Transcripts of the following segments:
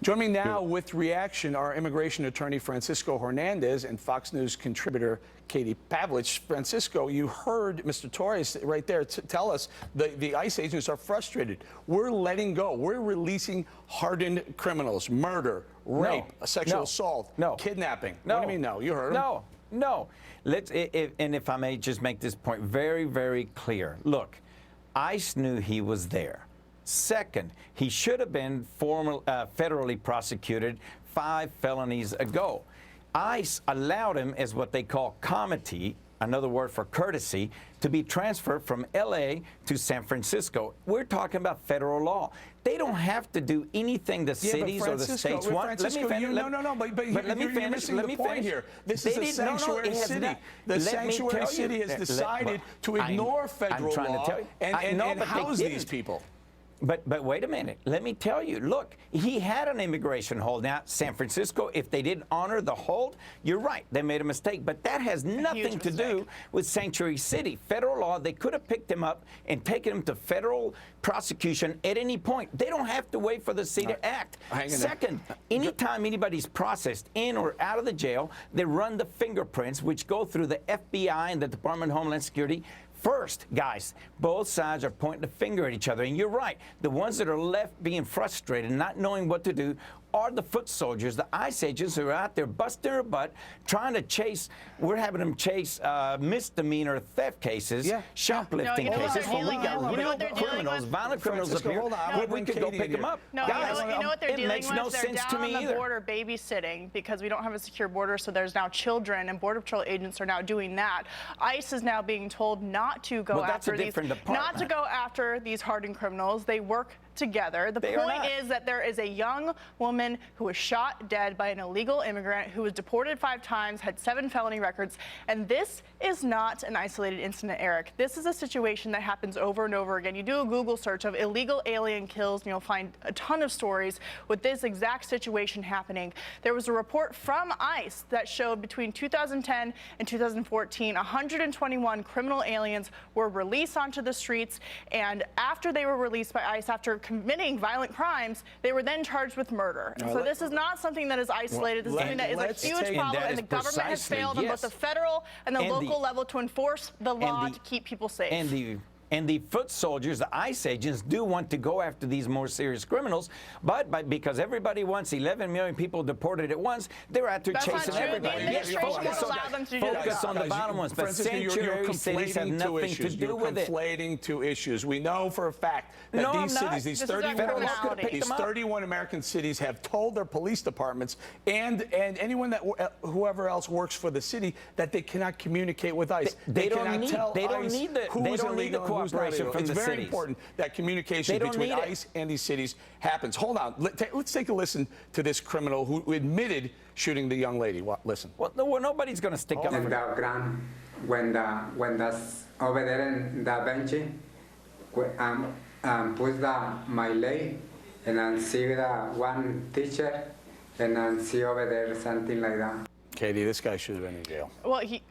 Join me now with reaction, our immigration attorney Francisco Hernandez and Fox News contributor Katie Pavlich. Francisco, you heard Mr. Torres right there tell us the ICE agents are frustrated. We're letting go. We're releasing hardened criminals, murder, rape, sexual assault, kidnapping. What do you mean no? You heard him. No. And if I may just make this point very, very clear. Look, ICE knew he was there. Second, he should have been federally prosecuted 5 felonies ago. ICE allowed him, as what they call comity, another word for courtesy, to be transferred from L.A. to San Francisco. We're talking about federal law. They don't have to do anything the cities or the states want. Let me finish. But let me finish. Let me finish here. This is a sanctuary city. The sanctuary city has decided to ignore federal law and house these people. But wait a minute. Let me tell you. Look, he had an immigration hold. Now, San Francisco, if they didn't honor the hold, you're right. They made a mistake. But that has nothing to do with Sanctuary City. Federal law, they could have picked him up and taken him to federal prosecution at any point. They don't have to wait for the city to act. Second, anytime anybody's processed in or out of the jail, they run the fingerprints, which go through the FBI and the Department of Homeland Security. First, guys, both sides are pointing the finger at each other. And you're right. The ones that are left being frustrated, not knowing what to do, are the foot soldiers, the ICE agents who are out there busting their butt, trying to chase. We're having them chase misdemeanor theft cases, shoplifting cases. When we got real criminals, violent criminals up here, we could go pick them up. No, guys, you know what they're dealing with? It makes no sense to me on the either. border babysitting because we don't have a secure border, so there's now children, and Border Patrol agents are now doing that. ICE is now being told not to go after these hardened criminals. They work together. The point is that there is a young woman who was shot dead by an illegal immigrant who was deported 5 times, had 7 felony records, and this is not an isolated incident, Eric. This is a situation that happens over and over again. You do a Google search of illegal alien kills, and you'll find a ton of stories with this exact situation happening. There was a report from ICE that showed between 2010 and 2014, 121 criminal aliens were released onto the streets, and after they were released by ICE, after committing violent crimes, they were then charged with murder. And so this is not something that is isolated. This is something that is a huge problem, and the government has failed on both the federal and the local level to enforce the law to keep people safe. And the foot soldiers, the ICE agents, do want to go after these more serious criminals, but because everybody wants 11 million people deported at once, they're out there chasing everybody. Yes, focus on the bottom ones, but sanctuary cities have nothing to do with it. You're conflating 2 issues. We know for a fact that these cities, these 31 American cities have told their police departments and anyone whoever else works for the city that they cannot communicate with ICE. They don't need the cooperation from the cities. It's very important that communication between ICE and these cities happens. Hold on. Let's take a listen to this criminal who admitted shooting the young lady. Listen. Well, nobody's going to stick up for her. When that's over there in the bench, push my leg and then see the one teacher and then see over there something like that. Katie, this guy should have been in jail. Well, he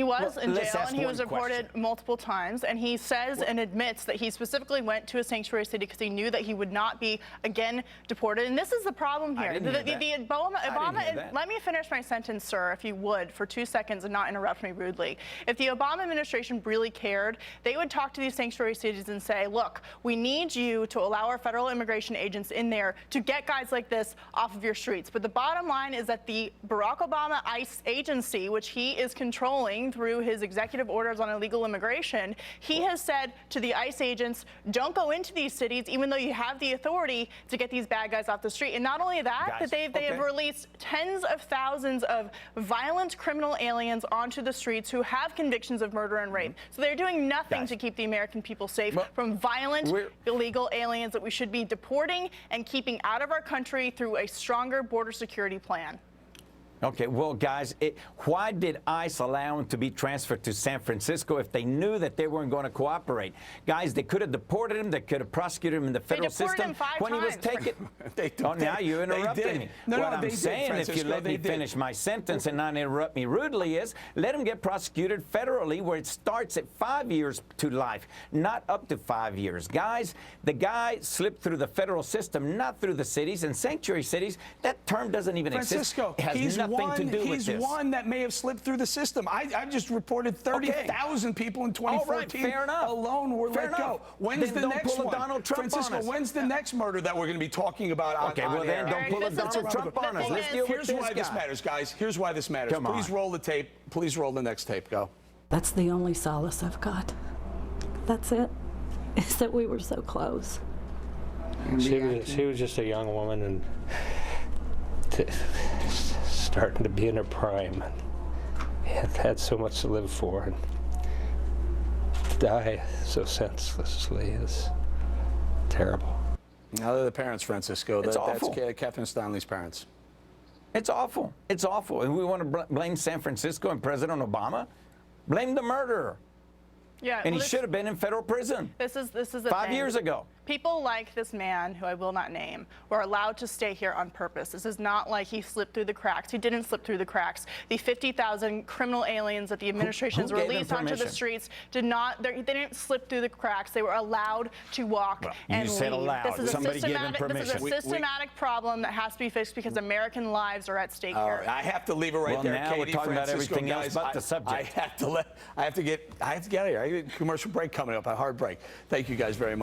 was in jail, and he was reported multiple times, and he says and admits that he specifically went to a sanctuary city because he knew that he would not be again deported. And this is the problem here. Obama, let me finish my sentence, sir, if you would, for 2 seconds and not interrupt me rudely. If the Obama administration really cared, they would talk to these sanctuary cities and say, look, we need you to allow our federal immigration agents in there to get guys like this off of your streets. But the bottom line is that the Barack Obama ICE agency, which he is controlling through his executive orders on illegal immigration, he has said to the ICE agents, don't go into these cities, even though you have the authority to get these bad guys off the street. And not only that, but they have released tens of thousands of violent criminal aliens onto the streets who have convictions of murder and rape. So they're doing nothing to keep the American people safe from violent, illegal aliens that we should be deporting and keeping out of our country through a stronger border security plan. Okay, well, guys, why did ICE allow him to be transferred to San Francisco if they knew that they weren't going to cooperate? Guys, they could have deported him. They could have prosecuted him in the federal system him 5 when he was times. taken. Oh, now you interrupted me. No, what no, I'm saying, if you let me finish my sentence and not interrupt me rudely, is let him get prosecuted federally, where it starts at 5 years to life, not up to 5 years. Guys, the guy slipped through the federal system, not through the cities. And sanctuary cities, that term doesn't even exist. It has nothing to do with this. He's one that may have slipped through the system. I just reported 30,000 people in 2014 fair enough. alone were let go. When's then the next one? Donald Trump Francisco, on us. when's the next murder that we're going to be talking about on well air? then don't pull a Donald Trump on us. Let's deal with Here's why this matters, guys. Here's why this matters. Come on. Please roll the tape. Please roll the next tape. Go. That's the only solace I've got. That's it. Is that we were so close. She was just a young woman and starting to be in her prime, and had so much to live for, and to die so senselessly is terrible. Now they're the parents, Francisco. It's awful. That's Catherine Stanley's parents. It's awful. It's awful. And we want to blame San Francisco and President Obama? Blame the murderer. Yeah, and he should have been in federal prison. This is the 5 thing. years ago. People like this man, who I will not name, were allowed to stay here on purpose. This is not like he slipped through the cracks. He didn't slip through the cracks. The 50,000 criminal aliens that the administration's who gave released them onto the permission? streets did not. They didn't slip through the cracks. They were allowed to walk and you said leave. allowed. This is Somebody gave them This is a permission. systematic problem that has to be fixed because American lives are at stake All here. right, I have to leave it right Well, there, now Katie. we're talking about Francisco, everything else guys, but the subject. I have to get out of here. I get a commercial break coming up. A hard break. Thank you guys very much.